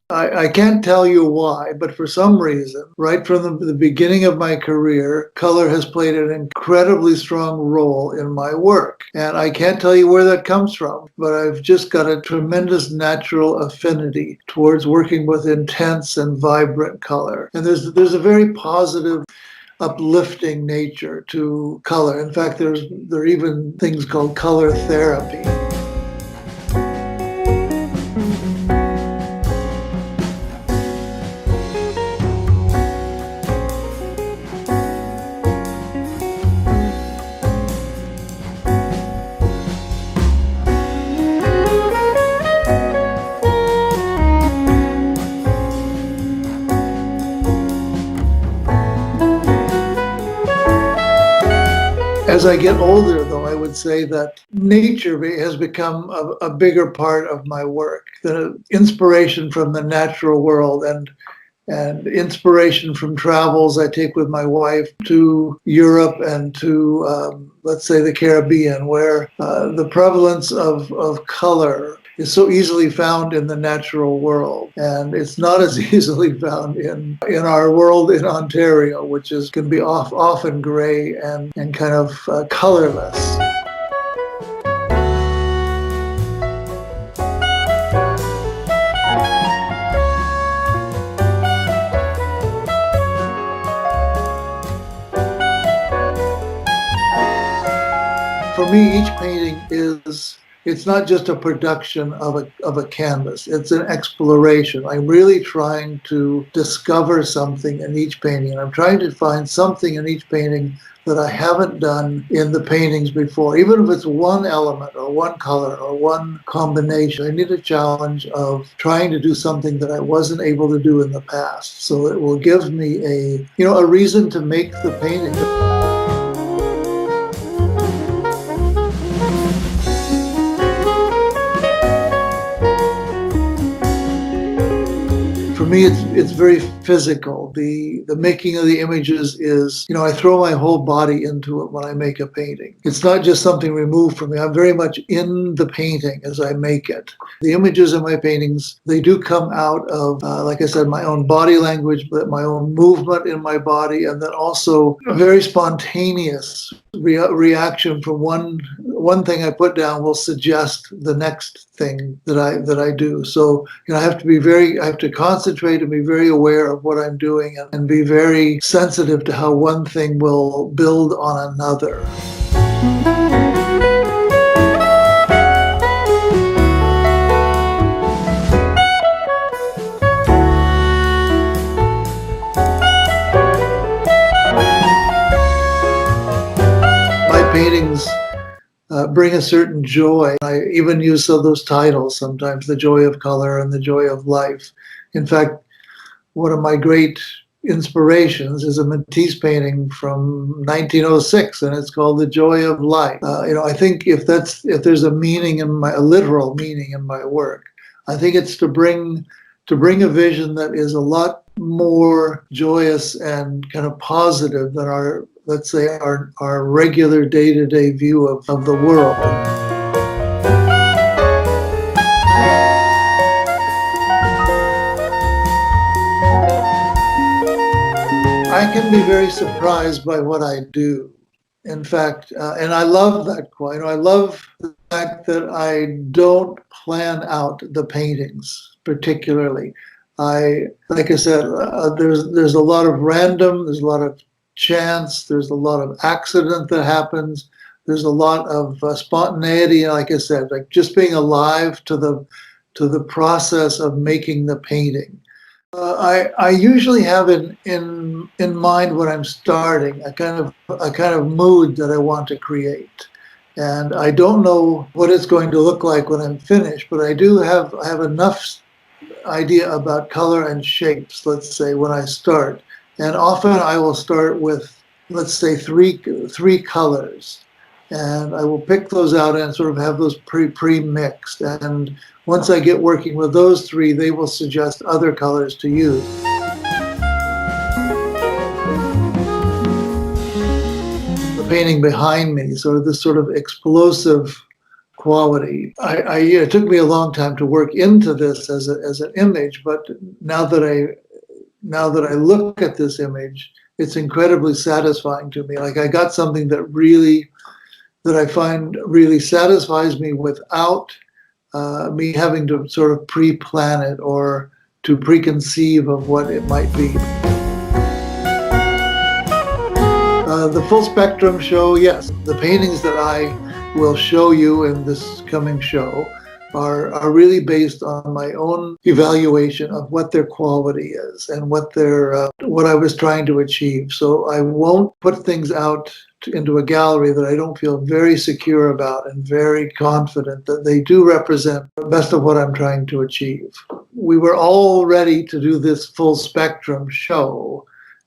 I can't tell you why, but for some reason, right from the beginning of my career, color has played an incredibly strong role in my work. And I can't tell you where that comes from, but I've just got a tremendous natural affinity towards working with intense and vibrant color. And there's a very positive, uplifting nature to color. In fact, there are even things called color therapy. As I get older, though, I would say that nature has become a bigger part of my work. The inspiration from the natural world and inspiration from travels I take with my wife to Europe and to, let's say, the Caribbean, where the prevalence of color is so easily found in the natural world, and it's not as easily found in our world in Ontario, which can be often gray and kind of colorless. For me, each painting it's not just a production of a canvas, it's an exploration. I'm really trying to discover something in each painting. I'm trying to find something in each painting that I haven't done in the paintings before, even if it's one element or one color or one combination. I need a challenge of trying to do something that I wasn't able to do in the past. So it will give me a reason to make the painting. For me, it's very physical. The making of the images is, I throw my whole body into it when I make a painting. It's not just something removed from me. I'm very much in the painting as I make it. The images in my paintings, they do come out of, like I said, my own body language, but my own movement in my body, and then also a very spontaneous reaction from one thing I put down will suggest the next thing that I do. So I have to concentrate and be very aware of what I'm doing and be very sensitive to how one thing will build on another. My paintings bring a certain joy. I even use some of those titles sometimes, the joy of color and the joy of life. In fact, one of my great inspirations is a Matisse painting from 1906, and it's called The Joy of Life. I think if there's a literal meaning in my work, I think it's to bring a vision that is a lot more joyous and kind of positive than our regular day-to-day view of the world. I can be very surprised by what I do. In fact, and I love that quite. I love the fact that I don't plan out the paintings particularly. Like I said, there's a lot of random, there's a lot of chance, there's a lot of accident that happens, there's a lot of spontaneity. Like I said, like just being alive to the process of making the painting. I usually have in mind when I'm starting a kind of mood that I want to create, and I don't know what it's going to look like when I'm finished, but I do have enough idea about color and shapes. Let's say when I start, and often I will start with, let's say, three colors, and I will pick those out and sort of have those pre-mixed. And once I get working with those three, they will suggest other colors to use. the painting behind me, sort of this sort of explosive quality. It took me a long time to work into this as an image, but now that I look at this image, it's incredibly satisfying to me. Like I got something that I find really satisfies me without me having to sort of pre-plan it or to preconceive of what it might be. The full spectrum show, yes. The paintings that I will show you in this coming show are really based on my own evaluation of what their quality is and what I was trying to achieve. So I won't put things out into a gallery that I don't feel very secure about and very confident that they do represent the best of what I'm trying to achieve. We were all ready to do this full spectrum show,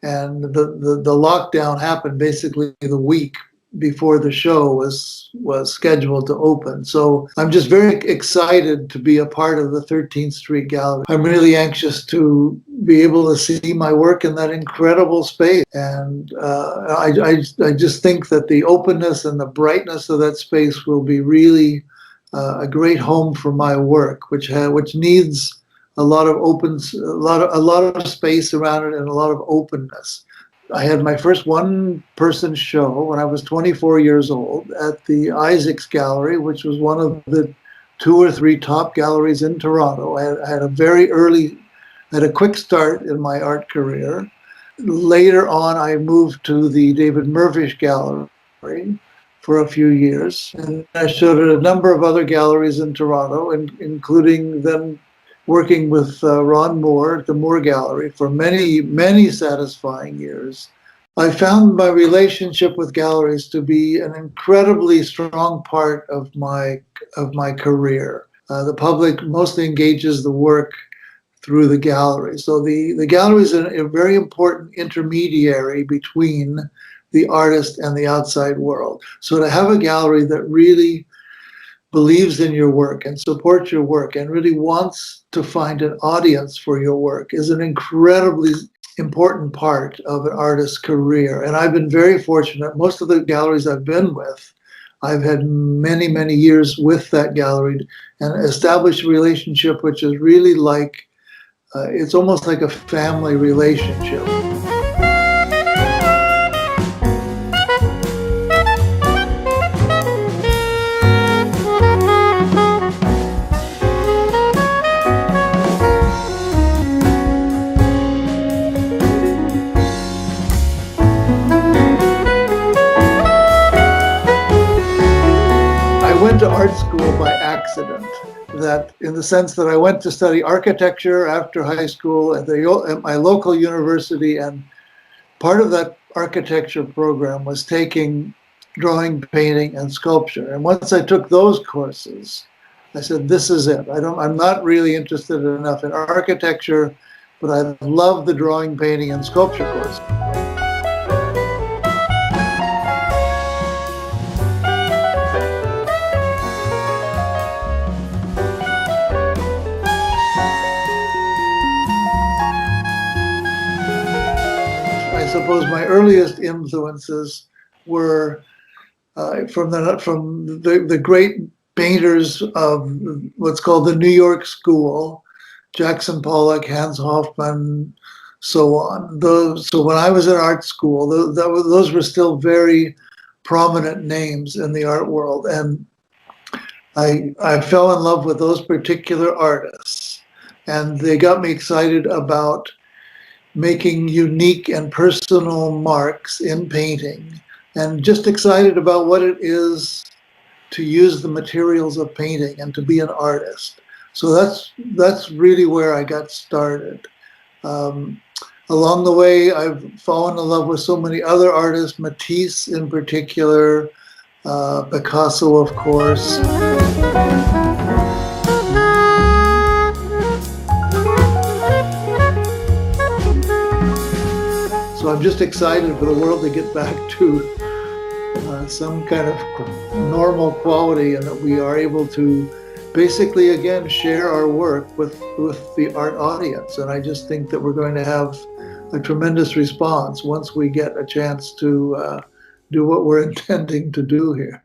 and the lockdown happened basically the week before the show was scheduled to open. So I'm just very excited to be a part of the 13th Street Gallery. I'm really anxious to be able to see my work in that incredible space. And I just think that the openness and the brightness of that space will be really a great home for my work, which needs a lot of space around it and a lot of openness. I had my first one-person show when I was 24 years old at the Isaacs Gallery, which was one of the 2 or 3 top galleries in Toronto. I had a quick start in my art career. Later on, I moved to the David Mirvish Gallery for a few years, and I showed at a number of other galleries in Toronto, including then working with Ron Moore at the Moore Gallery for many, many satisfying years. I found my relationship with galleries to be an incredibly strong part of my career. The public mostly engages the work through the gallery. So the gallery is a very important intermediary between the artist and the outside world. So to have a gallery that really believes in your work and supports your work and really wants to find an audience for your work is an incredibly important part of an artist's career. And I've been very fortunate. Most of the galleries I've been with, I've had many, many years with that gallery and established a relationship which is really like, it's almost like a family relationship. To art school by accident, that in the sense that I went to study architecture after high school at my local university, and part of that architecture program was taking drawing, painting, and sculpture. And once I took those courses, I said, this is it. I'm not really interested enough in architecture, but I love the drawing, painting, and sculpture course. I suppose my earliest influences were from the great painters of what's called the New York School, Jackson Pollock, Hans Hofmann, so on. So when I was in art school, those were still very prominent names in the art world, and I fell in love with those particular artists, and they got me excited about making unique and personal marks in painting, and just excited about what it is to use the materials of painting and to be an artist. So that's really where I got started. Along the way, I've fallen in love with so many other artists, Matisse in particular, Picasso, of course. So I'm just excited for the world to get back to some kind of normal quality, and that we are able to basically, again, share our work with the art audience. And I just think that we're going to have a tremendous response once we get a chance to do what we're intending to do here.